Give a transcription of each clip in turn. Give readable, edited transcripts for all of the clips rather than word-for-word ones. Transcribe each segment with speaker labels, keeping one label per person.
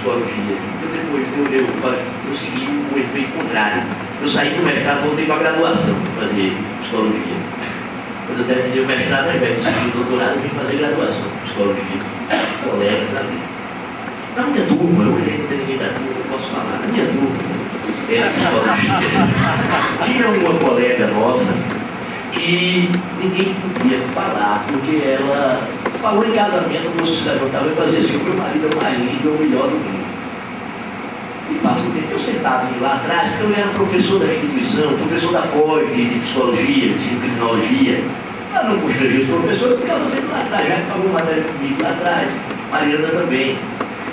Speaker 1: psicologia. Então depois eu segui o efeito contrário. Eu saí do mestrado, voltei para a graduação, fazer psicologia. Quando eu terminei o mestrado, ao invés de seguir o doutorado, eu vim fazer graduação em psicologia. Colegas ali. Na minha turma, eu olhei, não tem ninguém da turma, eu posso falar. Na minha turma, era psicologia. Tinha uma colega nossa que ninguém podia falar, porque ela falou em casamento, a moça se levantava e fazia assim: o meu marido é o marido, é o melhor do mundo. E passa o tempo, eu sentado lá atrás, porque eu era professor da instituição, professor da pós de psicologia, de criminologia. Para não constranger os professores, ficava sempre lá atrás, já acabou matéria comigo lá atrás, Mariana também.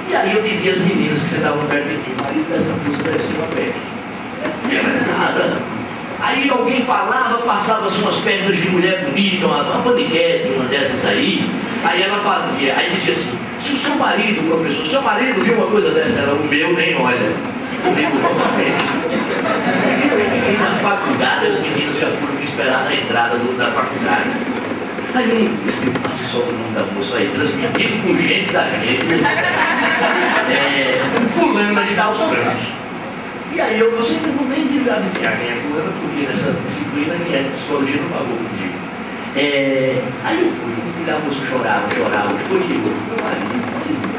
Speaker 1: E aí eu dizia às meninas que sentavam perto de mim: o marido dessa moça deve ser uma peste. E ela não é nada. Aí alguém falava, passava-se umas pernas de mulher bonita, uma paniquete, uma dessas aí ela fazia, aí dizia assim: se o seu marido, professor, seu marido viu uma coisa dessa, era o meu, nem olha. Comigo, vamos pra frente. Eu cheguei na faculdade, as meninas já foram me esperar na entrada da faculdade. Aí eu passei só o nome da moça aí, transmitido por gente da gente. Fulana está aos trancos. E aí eu sempre não vou nem adivinhar quem é fulana, porque nessa disciplina que é psicologia não pagou comigo. Aí eu fui lá, a moça chorava, foi que meu marido,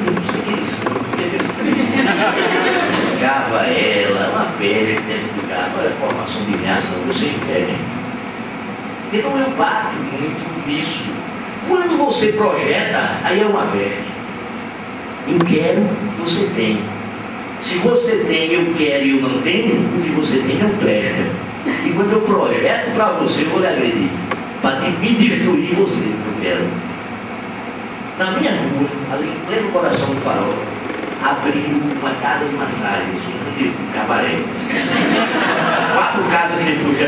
Speaker 1: eu não sei quem eles são, porque ele explicava ela, uma peste, né, explicava, olha a formação de reação, você entende. Então eu bato muito nisso. Quando você projeta, aí é uma peste. Eu quero, você tem. Se você tem, eu quero e eu não tenho, o que você tem não presta. E quando eu projeto para você, eu vou lhe agredir. Para me destruir você, eu quero. Na minha rua, ali em pleno coração do Farol, abriu uma casa de massagens, um cabaré. 4 casas depois de a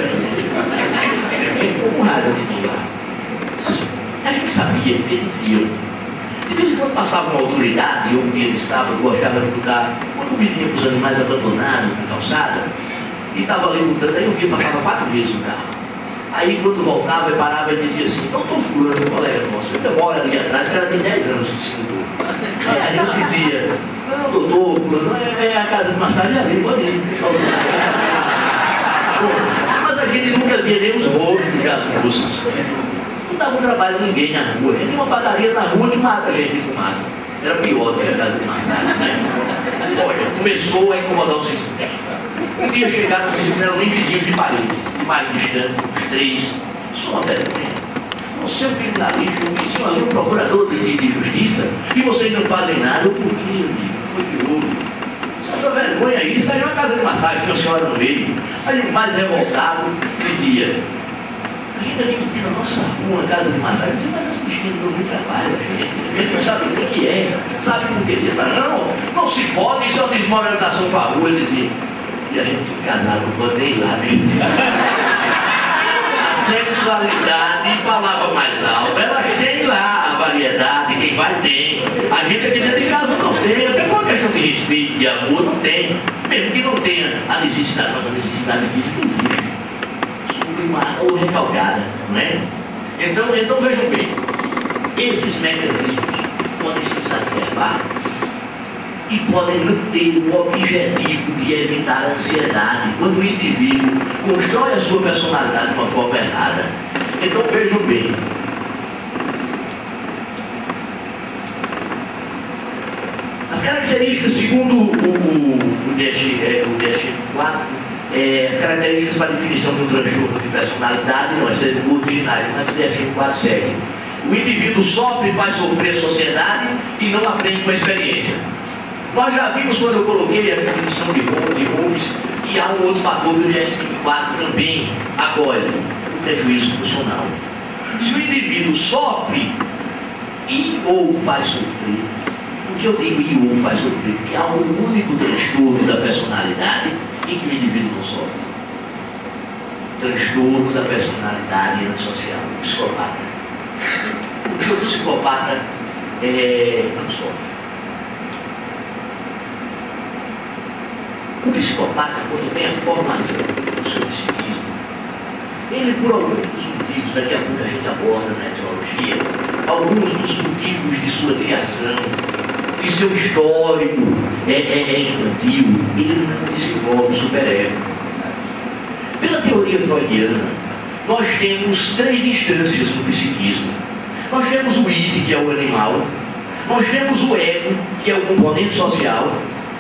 Speaker 1: gente foi com raiva de mim lá. Mas a gente sabia que eles iam. De vez em quando passava uma autoridade, eu dia de sábado gostava de botar, quando me vinha com os animais abandonados na calçada, e estava ali botando, aí eu via, passava 4 vezes o carro. Aí quando voltava e parava, ele dizia assim: doutor fulano, colega nosso, eu moro ali atrás, o cara tem 10 anos que se mudou. Aí eu dizia: não, doutor fulano, é a casa de massagem ali, pode ir. Mas a gente nunca via nem os rostos das moças. Não dava um trabalho a ninguém na rua. Tinha uma padaria na rua que mata gente de fumaça. Era pior do que a casa de massagem, né? Olha, começou a incomodar os vizinhos. Um dia chegaram os vizinhos, não eram nem vizinhos de parede, de mais distante, os 3. Só uma vergonha. Você é um criminalista, um vizinho ali, um procurador de justiça, e vocês não fazem nada. Por quê, amigo? Foi que houve. Essa vergonha aí, isso aí é uma casa de massagem, tinha uma senhora no meio. Aí o mais revoltado dizia: a gente admitiu na nossa rua uma casa de massagem, mas as bichinhas não dão trabalho, a gente não sabe o que é, sabe por quê? Não se pode, isso é uma desmoralização para a rua, ele dizia. E a gente casado não pode nem ir lá, né? A sexualidade falava mais alto, elas têm lá a variedade, quem vai tem. A gente aqui dentro de casa não tem, até por uma questão de respeito, de amor, não tem. Mesmo que não tenha a necessidade, mas a necessidade física existe. Sublimada ou recalcada, não é? Então vejam bem, esses mecanismos podem se exacerbar e podem não ter o objetivo de evitar a ansiedade quando o indivíduo constrói a sua personalidade de uma forma errada. Então vejam bem, as características, segundo o DSM-4, as características para a definição de um transtorno de personalidade, não é ser originário, mas o DSM-4 segue. O indivíduo sofre e faz sofrer a sociedade e não aprende com a experiência. Nós já vimos, quando eu coloquei a definição de Holmes, que há um outro fator que o DSM-4 também acolhe: o prejuízo funcional. Se o indivíduo sofre e ou faz sofrer, por que eu digo e ou faz sofrer? Porque há um único transtorno da personalidade em que o indivíduo não sofre. Transtorno da personalidade antissocial, o psicopata. Por que o psicopata não sofre? O psicopata, quando tem a formação do seu psiquismo, ele, por alguns dos motivos, daqui a pouco a gente aborda na etiologia, alguns dos motivos de sua criação, e seu histórico é infantil, ele não desenvolve o superego. Pela teoria freudiana, nós temos 3 instâncias no psiquismo. Nós temos o id, que é o animal, nós temos o ego, que é o componente social,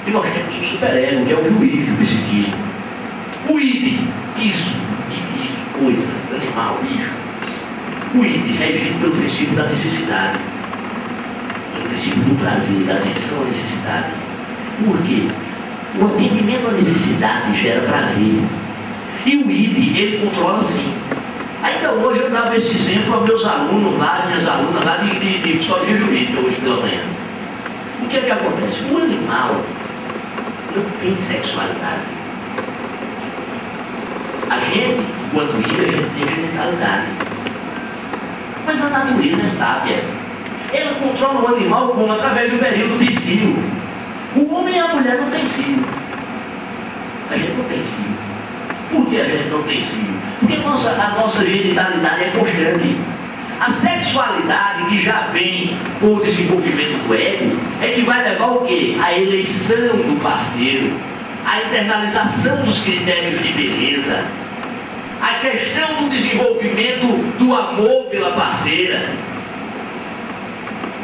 Speaker 1: e nós temos o superego, que é o juiz do psiquismo. O id, isso, coisa, animal, bicho. O id regido pelo princípio da necessidade, pelo princípio do prazer, da atenção à necessidade. Por quê? O atendimento à necessidade gera prazer. E o id, ele controla sim. Ainda hoje eu dava esse exemplo aos meus alunos lá, minhas alunas lá de psicologia jurídica, hoje pela manhã. O que é que acontece? O animal não tem sexualidade. A gente, enquanto id, a gente tem genitalidade. Mas a natureza é sábia. Ela controla o animal como? Através do período de cio. O homem e a mulher não têm cio. A gente não tem cio. Por que a gente não tem cio? Porque a nossa genitalidade é constante. A sexualidade que já vem com o desenvolvimento do ego é que vai levar o quê? A eleição do parceiro, a internalização dos critérios de beleza, a questão do desenvolvimento do amor pela parceira.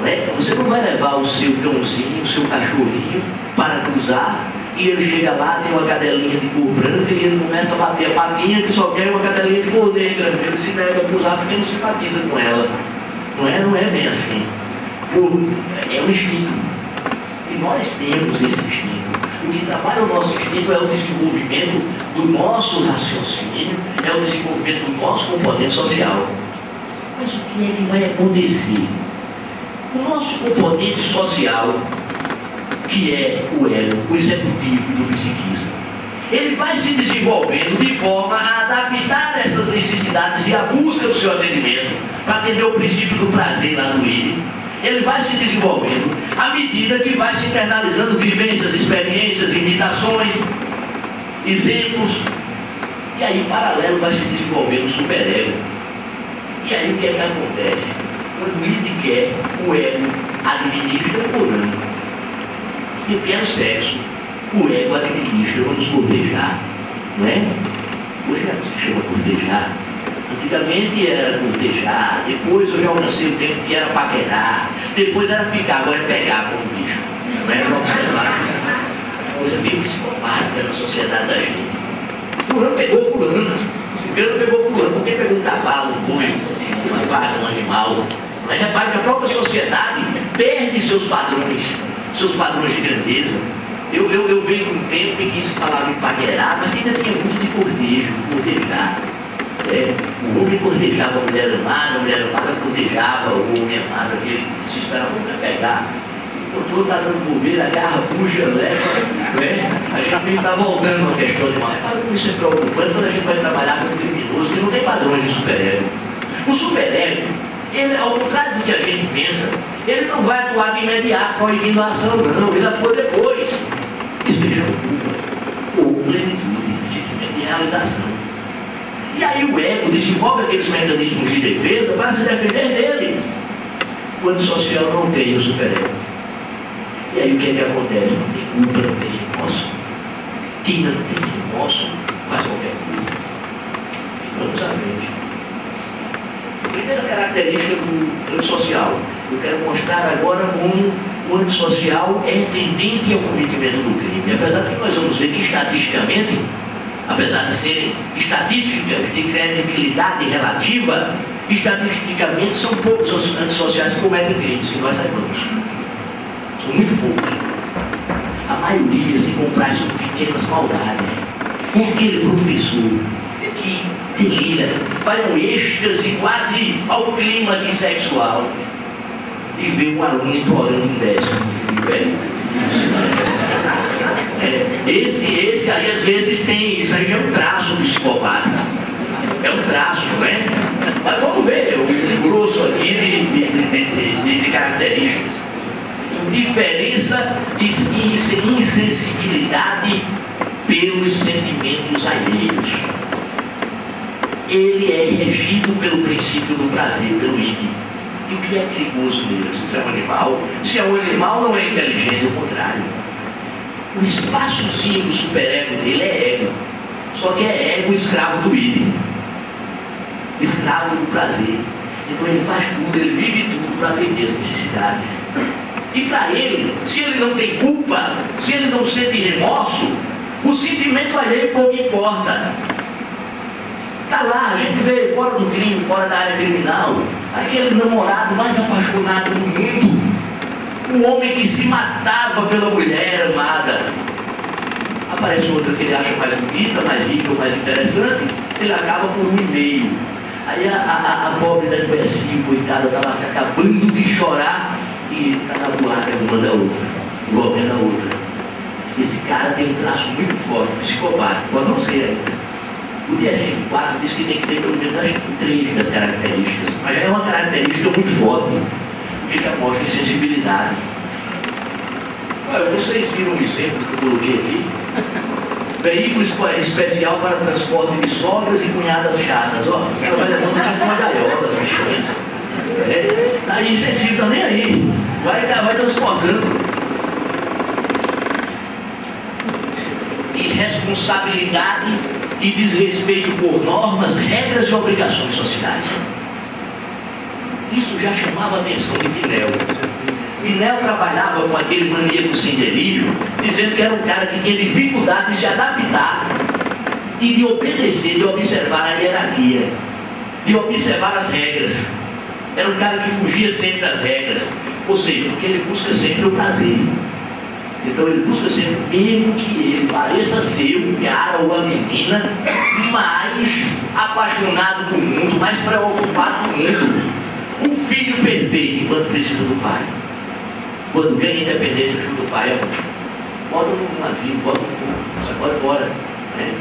Speaker 1: Não é? Você não vai levar o seu cãozinho, o seu cachorrinho para cruzar e ele chega lá, tem uma cadelinha de cor branca e ele começa a bater a patinha que só quer uma cadelinha de cor negra. Ele se nega a cruzar porque não simpatiza com ela. Não é bem assim. É um instinto. E nós temos esse instinto. O que trabalha o nosso instinto é o desenvolvimento do nosso raciocínio, é o desenvolvimento do nosso componente social. Mas o que é que vai acontecer? O nosso componente social, que é o ego, o executivo do psiquismo, ele vai se desenvolvendo de forma a adaptar essas necessidades e a busca do seu atendimento para atender o princípio do prazer lá no id. Ele vai se desenvolvendo à medida que vai se internalizando vivências, experiências, imitações, exemplos, e aí em paralelo vai se desenvolvendo o superego. E aí o que é que acontece? Quando o id quer, o ego administra ou não. Eu quero sexo, o ego administra, vamos cortejar, não é? Hoje não se chama cortejar. Antigamente era cortejar, depois eu já alcancei o tempo que era paquerar, depois era ficar, agora é pegar como bicho. Não é para observar. Coisa meio psicopática na sociedade da gente. Fulano pegou fulano, ciclano pegou fulano, porque pegou um cavalo, um boi, uma vaca, um animal. Mas repare que a própria sociedade perde seus padrões de grandeza. Eu venho de um tempo em que se falava em paquerar, mas ainda tinha muito de cortejar. O homem cortejava a mulher amada cortejava o homem amado, aquele que se esperava para pegar. O outro está dando bobeira, agarra, puxa, leva, né? A gente está voltando à questão de mal. Como isso é preocupante quando a gente vai trabalhar com um criminoso que não tem padrões de superego. O superego, ele, ao contrário do que a gente pensa, ele não vai atuar de imediato proibindo a ação, não. Ele atua depois, despejando culpa ou plenitude, sentimento de realização. E aí o ego desenvolve aqueles mecanismos de defesa para se defender dele. O antissocial não tem o superego. E aí o que é que acontece? Não tem culpa, não tem remorso. Quem não tem remorso faz qualquer coisa. E vamos à frente. Primeira característica do antissocial. Eu quero mostrar agora como o antissocial é tendente ao cometimento do crime. Apesar de que nós vamos ver que estatisticamente, apesar de serem estatísticas de credibilidade relativa, estatisticamente são poucos os antissociais que cometem crimes, que nós saibamos. São muito poucos. A maioria se compraz com pequenas maldades. Como aquele professor que delira, faz um êxtase quase ao clímax sexual e vê um aluno implorando um décimo no filho. Esse aí às vezes tem, isso aí já é um traço psicopático. É um traço, né? Mas vamos ver o grosso aqui de características. Indiferença e insensibilidade pelos sentimentos alheios. Ele é regido pelo princípio do prazer, pelo id. E o que é perigoso nele? Se é um animal, se é um animal não é inteligente, é o contrário. O espaçozinho do superego dele é ego. Só que é ego escravo do id. Escravo do prazer. Então ele faz tudo, ele vive tudo para atender as necessidades. E para ele, se ele não tem culpa, se ele não sente remorso, o sentimento alheio pouco importa. Está lá, a gente vê fora do crime, fora da área criminal, aquele namorado mais apaixonado do mundo, um homem que se matava pela mulher amada. Aparece outra que ele acha mais bonita, mais rica, mais interessante, ele acaba por 1,5. Aí a pobre da imbecil, coitada, estava se acabando de chorar e está na boate uma da outra, envolvendo a outra. Esse cara tem um traço muito forte, psicopático, pode não ser ainda. O DSM-4 diz que tem que ter pelo menos as 3 das características, mas já é uma característica muito forte, porque já mostra insensibilidade. Olha, vocês viram um exemplo que eu coloquei aqui? Veículo especial para transporte de sogras e cunhadas chatas. Ó, ela vai levando tipo uma gaiola, as bichões. Tá insensível, nem aí. Vai transportando. Irresponsabilidade e desrespeito por normas, regras e obrigações sociais. Isso já chamava a atenção de Pinel. Pinel trabalhava com aquele maníaco sem delírio, dizendo que era um cara que tinha dificuldade de se adaptar e de obedecer, de observar a hierarquia, de observar as regras. Era um cara que fugia sempre das regras, ou seja, porque ele busca sempre o prazer. Então ele busca sempre, mesmo que ele pareça ser o cara ou a menina mais apaixonado do mundo, mais preocupado do mundo, um filho perfeito enquanto precisa do pai. Quando ganha independência junto do pai, bota no navio, bota no fogo, sacode fora. Né?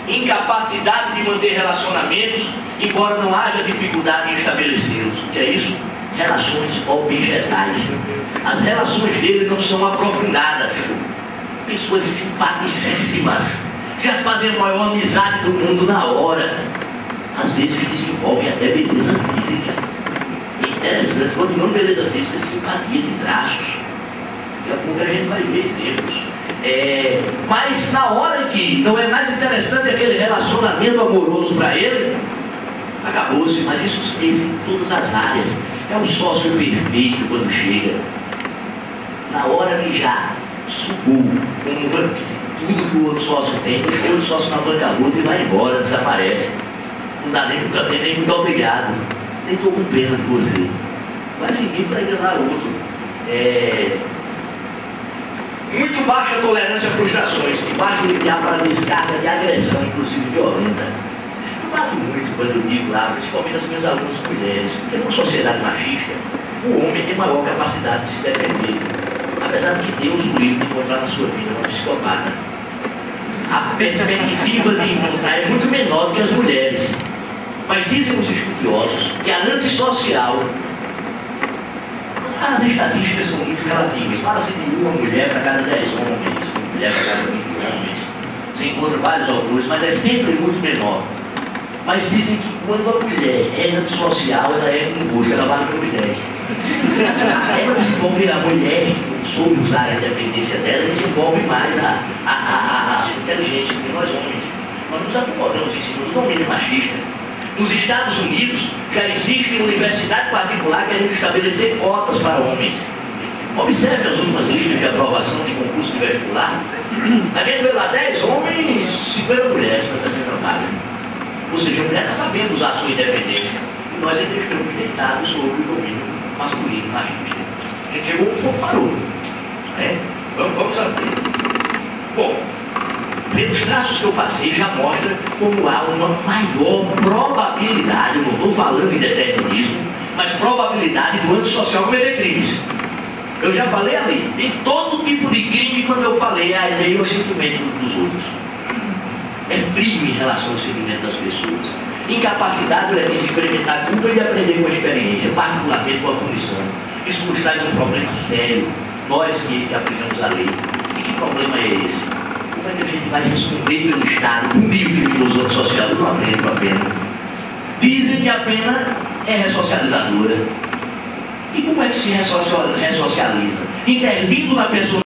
Speaker 1: Incapacidade de manter relacionamentos, embora não haja dificuldade em estabelecê-los. O que é isso? Relações objetais. As relações dele não são aprofundadas. Pessoas simpaticíssimas, já fazem a maior amizade do mundo na hora. Às vezes desenvolvem até beleza física. É interessante, quando não beleza física, é simpatia de traços. Daqui a pouco a gente vai ver exemplos. Mas na hora que não é mais interessante aquele relacionamento amoroso para ele, acabou-se. Mas isso fez em todas as áreas. É um sócio perfeito quando chega. Na hora que já sugou como um vampiro tudo que o outro sócio tem, deixa o outro sócio na bancarrota e vai embora, desaparece. Não dá nem muito obrigado. Nem estou com pena de você. Vai seguir para enganar o outro. Muito baixa tolerância a frustrações e baixo limiar para descarga de agressão, inclusive violenta. Eu bato muito quando eu digo lá, principalmente as minhas alunas mulheres, porque numa sociedade machista, o homem tem maior capacidade de se defender, apesar de que Deus o livre de encontrar na sua vida um psicopata. A perspectiva de encontrar é muito menor do que as mulheres. Mas dizem os estudiosos que a antissocial, as estatísticas são muito relativas. Fala-se de uma mulher para cada 10 homens, uma mulher para cada 20 homens. Você encontra vários autores, mas é sempre muito menor. Mas dizem que quando a mulher é antissocial, ela é com gosto, ela vale pelos 10. Ela desenvolve, a mulher, soube usar a independência dela, desenvolve mais a sua inteligência que nós homens. Nós nos acomodamos em cima do domínio machista. Nos Estados Unidos já existe universidade particular querendo estabelecer cotas para homens. Observe as últimas listas de aprovação de concurso de vestibular. A gente vê lá 10 homens, 50 mulheres para 60 vagas. Ou seja, a mulher está sabendo usar a sua independência. E nós ainda estamos deitados sobre o domínio masculino, machista. A gente chegou um pouco para outro. Né? Vamos à frente. Bom, pelos traços que eu passei já mostra como há uma maior probabilidade, não estou falando em determinismo, mas probabilidade do antissocial cometer crimes. Eu já falei ali, em todo tipo de crime, quando eu falei, é alheio ao sentimento dos outros. É frio em relação ao sentimento das pessoas. Incapacidade de experimentar tudo e aprender com a experiência, particularmente com a punição. Isso nos traz um problema sério, nós que aplicamos a lei. E que problema é esse? Como é que a gente vai responder pelo Estado, punir o criminoso antissocial? Eu não aprendo a pena. Dizem que a pena é ressocializadora. E como é que se ressocializa? Intervindo na pessoa